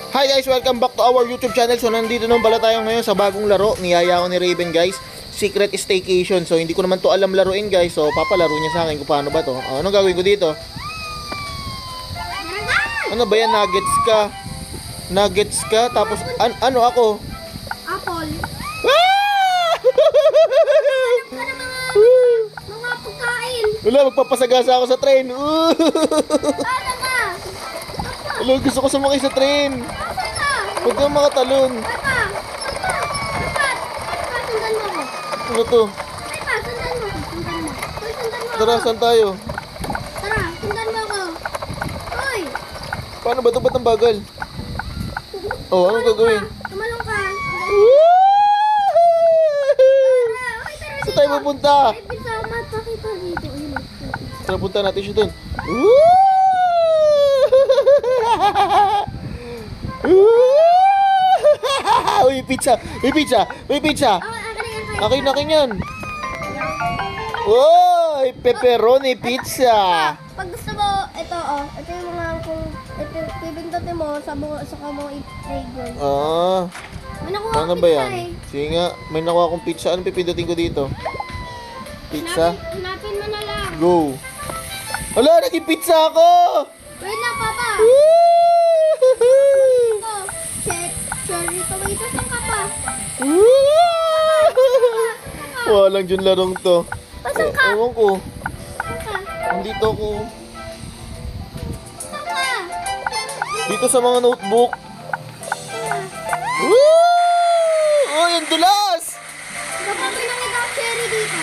Hi guys, welcome back to our YouTube channel. So nandito naman pala tayo ngayon sa bagong laro. Niyaya ko ni Raven guys, Secret Staycation. So hindi ko naman to alam laruin guys. So papalaro niya sa akin kung paano ba to. Anong gagawin ko dito? Ano ba yan? Nuggets ka? Tapos ano ako? Apple. Mga pagkain. Wala, magpapasagasa ako sa train. Ano ka? Wala, gusto ko sumakay sa train. Asan ka? Huwag kang makatalon. Papa! Sundan mo ako. Ano to? Ay pa, sundan mo ako. Sundan mo. Uy, sundan mo Tara, ako. saan tayo? Tara, sundan mo ako. Uy! Paano ba ito? Ba't ang bagal? Oh, anong gagawin? Tumalong ka. Saan tayo pupunta? Ay, bisama. Pakita dito. Ayun. Tara, punta natin siya dun. Uy, pizza! May pizza! May pizza! Akin yan! Uy, pepperoni pizza! Pag gusto mo, ito ito yung mga kung ito pipindutin mo sa saka mo i-trigger. May nakuha Ano akong ba pizza yan? Sige nga, may nakuha akong pizza. Anong pipindutin ko dito? Pizza? Hanapin mo na lang. Go! Hala, naging pizza ako! Wait lang, Papa. Ito, cherry tomatoes ang kapa. Walang dyan larong to. Pasan ka? Ewan ko. Saan ka? Nandito ako. Saan ka? Dito sa mga notebook. Uy, ang dulas! Baka may nakita ang cherry dito.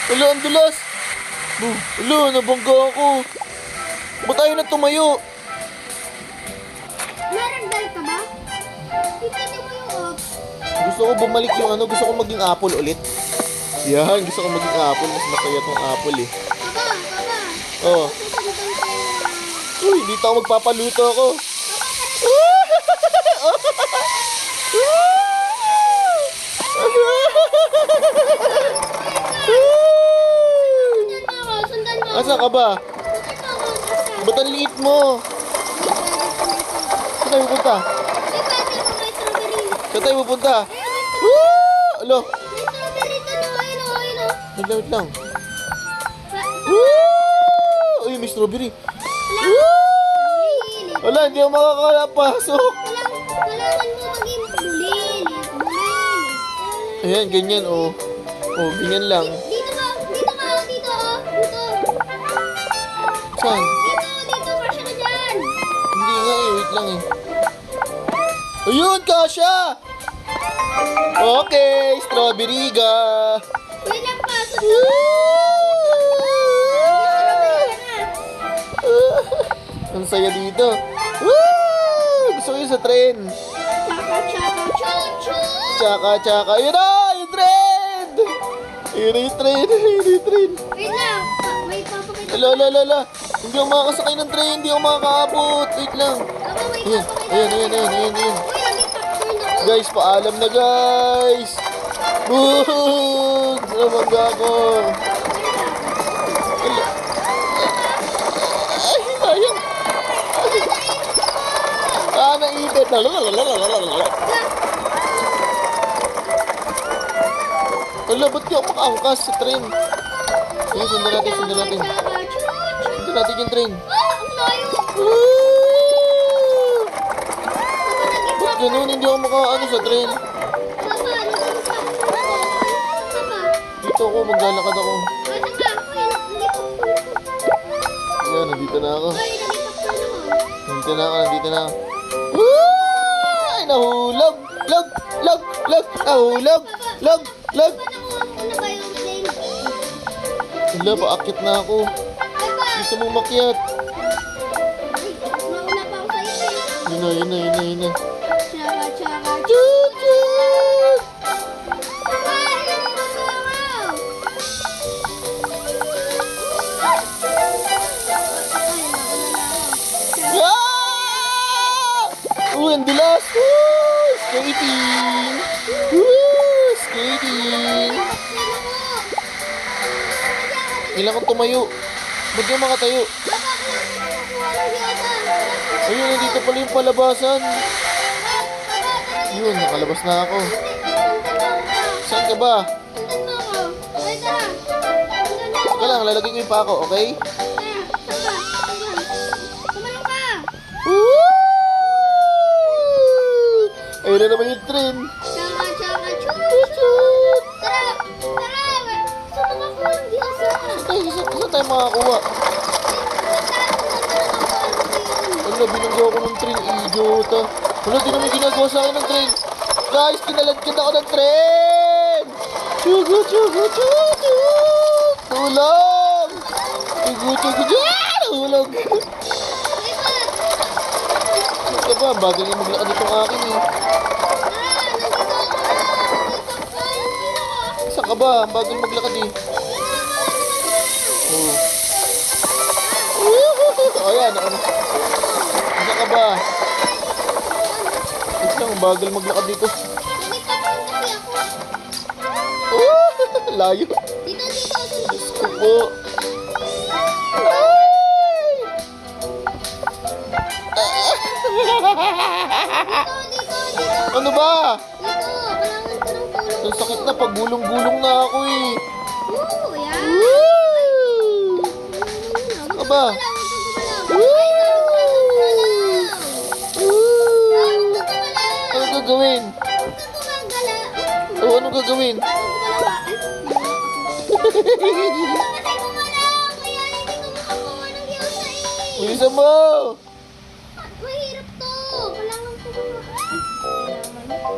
Wala, ang dulas! Wala, nabangga ako. Ba't tayo na tumayo? Meron dal ka ba? Pindutin mo yung off. Gusto ko bumalik yung ano, gusto ko maging apple ulit. Yan, gusto ko maging apple. Mas masaya tong apple eh. Papa. Oh. Susundan tayo. Uy, dito ako magpapaluto ako. Sundan mo ako. Asa ka ba? Sundan mo ako. Ba't ang liit mo? Saan tayo pupunta? May pwede ko may strawberry. Saan tayo pupunta? Alo, May strawberry doon. Ayun o. wait lang. Uy, may strawberry. Wala, hindi ako makakapasok. Kailangan mo maging bulilit. Ayan, ganyan oh. Oh, ganyan lang. Dito ka. Dito. Saan? Dito. Kasya ka dyan. Hindi nga eh, wait lang eh. Ayun, kasha! Okay, strawberry ga. Wait lang pa. Ang saya dito. Gusto ko yun sa train. Tsaka. Yun na! Yung train! Yun yung train. Wait lang. Wait, papakita. Ala. Hindi ako makakasakay ng train. Hindi ako makakaabot. Wait lang. Ayan. Uy, naging popcorn ako. Guys, paalam na guys. Boog! Namangga ako. Ay, sayang. Naipit. Wala, ba't di ako makaangkas sa train? Sige, sundan natin. Sundan natin yung train. Ang layo. Ba't ganun? Hindi ako makaano sa train. Dito ako, maglalakad ako. Ayan, nandito na ako. Nandito na ako. Ay, nahulog! Lag! Nahulog! Lag! Wala, paakit na ako. Gusto mong makyat. Yun na. Uy, ang dulas! Skating! Skating! Kailangan tumayo. Ba't yung makatayo? Ayun, nandito pala yung palabasan. Yun, nakalabas na ako. Saan ka ba? Sundan mo ako. Ay, tara. Sundan mo ako. Teka lang, lalagay ko yung pa ako, okay? Tara, tara. Tumalong ka. Woo! Ayun na naman yung train. Tsaka, tsaka, chut. Tara, tara. Sumaka ko ng Diyosa. Saan tayo makakuha? Wala, binanggaw ko ng train, idiota. Wala, di naman ginagawa sa akin ng train. Guys, kinaladkad ako ng train! Chugu, chugu, chugu! Tulong! Chugu, chugu, chugu! Tulong! Ito ba, bagal yung maglakad itong akin eh. Saan ka ba? Bagal maglakad eh. Oh. Oh, yan. Ano? Saan ka ba? Wait lang, bagal maglakad dito. Oh, layo. Gusto ko. Ano ba? Ang sakit na, paggulong-gulong na ako eh. Woo! Ano ba? Ano gagawin? Oh, ano gagawin? Bilisan mo! Mahirap to. Kailangan ko kailangan ako.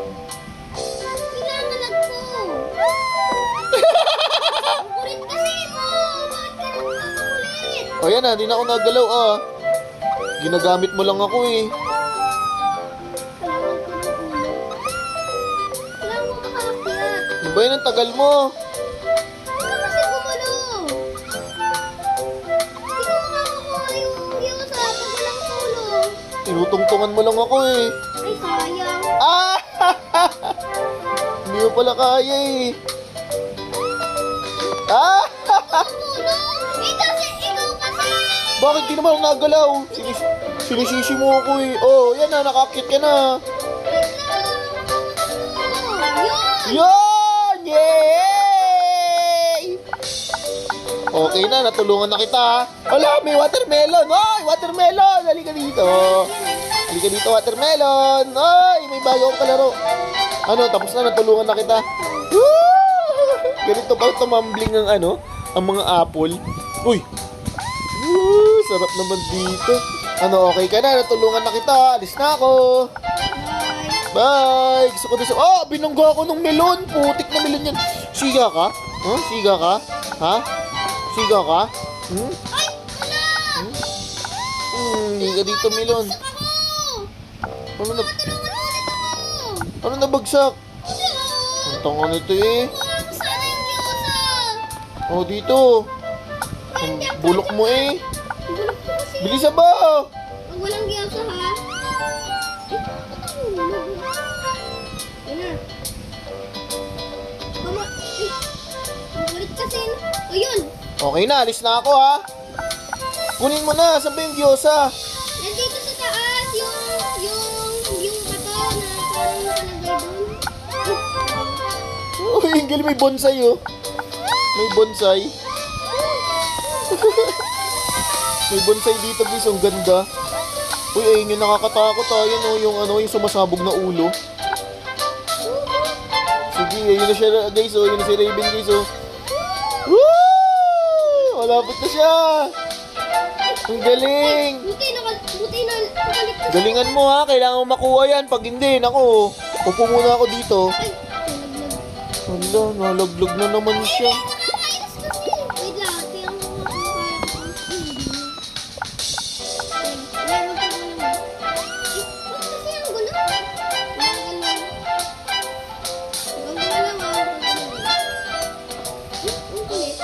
Ang kulit kasi mo. Bakit ka nagkukulit? O yan na, di na ako nagalaw ah. Ginagamit mo lang ako eh. Kailangan ko ng ulo. Kailangan ko makaakyat. Ano ba yun ang tagal mo? Ikaw kasi gumulong. Hindi ko makakuha yung sa pag walang tulong. Tinutungtungan mo lang ako eh. Ay, sayang. Ah! Hindi mo pala kaya eh. Ah! Tulong? Ikaw kasi. Bakit di naman ako nagalaw? Sinisisi mo ako eh. Oh, yan na, nakakit ka na. Wait lang. Yun! Yun! Yay! Okay na, natulungan na kita ha. Wala, may watermelon. Oy, watermelon! Halika dito. Halika dito, watermelon. Oy, may bago akong kalaro. Ano, tapos na, natulungan na kita. Woo! Ganito pa tumambling ang ano, ang mga apple. Uy! Woo, sarap naman dito. Ano, okay ka na, natulungan na kita. Alis na ako. Bye! Gusto ko din sa... Oh! Binangga ako ng melon! Putik na melon yan! Siga ka? Huh? Siga ka? Ha? Siga ka? Hmm? Ay! Wala! Hindi ka dito melon. Bagsak ako! Ano na... Tulungan ulit ako! Ano nabagsak? Ito! Ang tanga nito eh. Sana yung Diyosa! Oh, dito. Ang bulok mo eh. Ang bulok ko kasi. Bilisan ba? Pag walang Diyosa ha? Yan na. Mama, ay! Ang kulit kasi. Ayun! Okay na, alis na ako ha. Kunin mo na. Saan ba yung Diyosa? Nandito sa taas yung bato na parang nakalagay doon. Oh, yung galing may bonsai oh. May bonsai. May bonsai dito guys. Ang ganda. Uy, ayun yung nakakatakot ah. Yan oh, yung ano, yung sumasabog na ulo. Sige, ayun na siya guys oh. Yun na si Raven guys oh. Woo! Malapit na siya. Ang galing. Buti na nakalit ko. Galingan mo ha. Kailangan mo makuha yan. Pag hindi, nako. Upo muna ako dito. Ay, nalaglag. Hala, nalaglag na naman siya. Nakakainis kasi. Wait lang, tingnan ko kung kaya ko. Meron pa naman. Ba't kasi ang gulo? Ang gulo. Ang gulo lang ah. Ang kulit.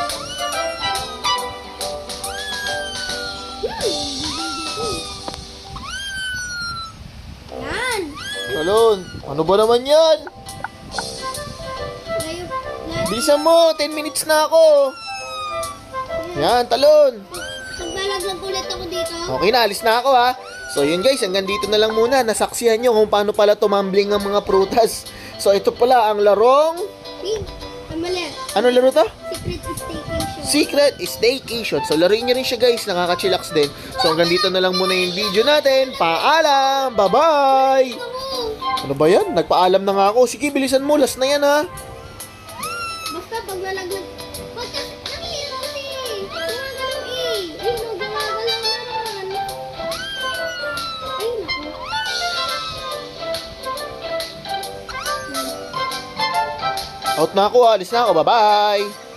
Yan. Talon, ano ba naman yan? Bilisan mo, 10 minutes na ako. Yan, talon. Nagbalaglag ulit ako dito. Okay na, alis na ako ha. So yun guys, hanggang dito na lang muna. Nasaksihan nyo kung paano pala tumambling ang mga prutas. So ito pala ang larong... Mali. Ano laro to? Secret Staycation. Secret Staycation. So laruin nyo rin siya guys, nakaka-chillax din. So hanggang dito na lang muna yung video natin. Paalam! Bye-bye! Ano ba yan? Nagpaalam na nga ako. Sige, bilisan mo. Last na yan ha. Basta pag nalaglag... Basta, nangyayari kasi. Gumagalaw eh. Ayun o, gumagalaw naman. Ay, naku. Out na ako. Alis na ako. Bye-bye!